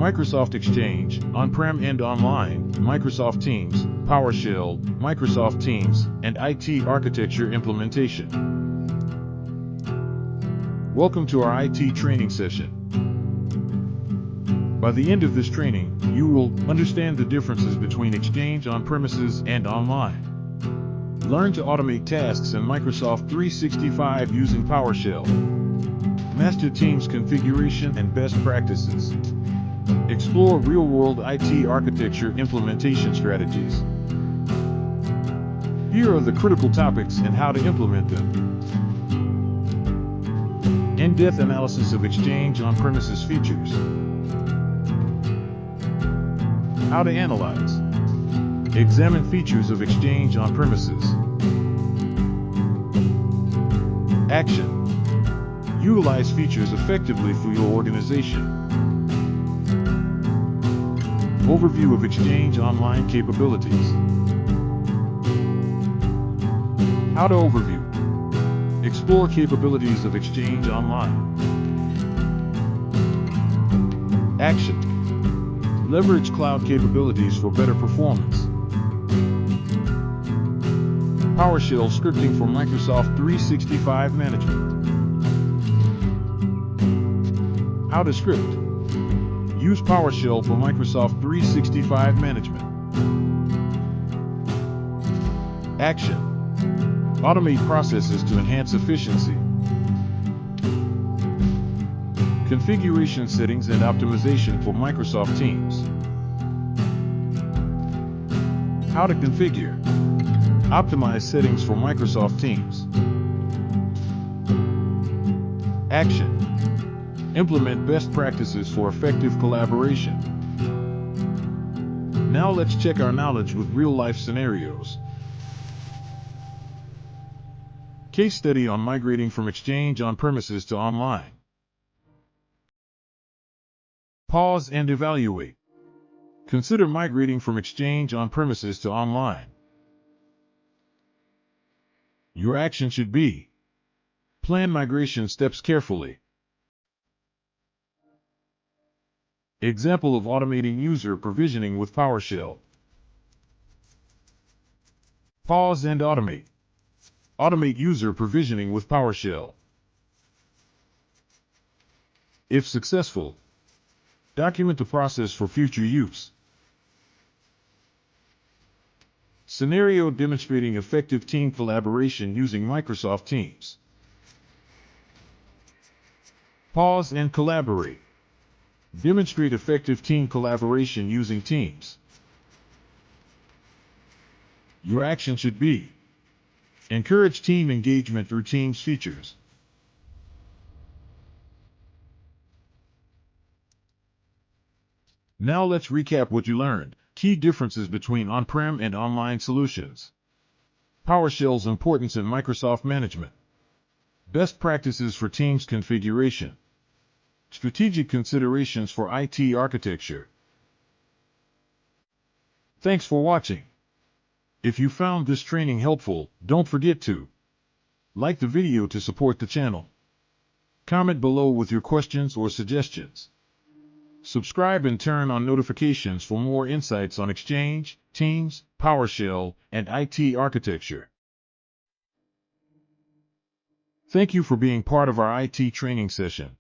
Microsoft Exchange, on-prem and online, Microsoft Teams, PowerShell, Microsoft Teams, and IT architecture implementation. Welcome to our IT training session. By the end of this training, you will understand the differences between Exchange on-premises and online. Learn to automate tasks in Microsoft 365 using PowerShell. Master Teams configuration and best practices. Explore real-world IT architecture implementation strategies. Here are the critical topics and how to implement them. In-depth analysis of Exchange on-premises features. How to analyze. Examine features of Exchange on-premises. Action. Utilize features effectively for your organization. Overview of Exchange Online capabilities. How to overview. Explore capabilities of Exchange Online. Action. Leverage cloud capabilities for better performance. PowerShell scripting for Microsoft 365 management. How to script. Use PowerShell for Microsoft 365 management. Action. Automate processes to enhance efficiency. Configuration settings and optimization for Microsoft Teams. How to configure. Optimize settings for Microsoft Teams. Action. Implement best practices for effective collaboration. Now let's check our knowledge with real-life scenarios. Case study on migrating from Exchange on-premises to online. Pause and evaluate. Consider migrating from Exchange on-premises to online. Your action should be: plan migration steps carefully. Example of automating user provisioning with PowerShell. Pause and automate. Automate user provisioning with PowerShell. If successful, document the process for future use. Scenario demonstrating effective team collaboration using Microsoft Teams. Pause and collaborate. Demonstrate effective team collaboration using Teams. Your action should be: encourage team engagement through Teams features. Now let's recap what you learned. Key differences between on-prem and online solutions. PowerShell's importance in Microsoft management. Best practices for Teams configuration. Strategic considerations for IT architecture. Thanks for watching. If you found this training helpful, don't forget to like the video to support the channel. Comment below with your questions or suggestions. Subscribe and turn on notifications for more insights on Exchange, Teams, PowerShell, and IT architecture. Thank you for being part of our IT training session.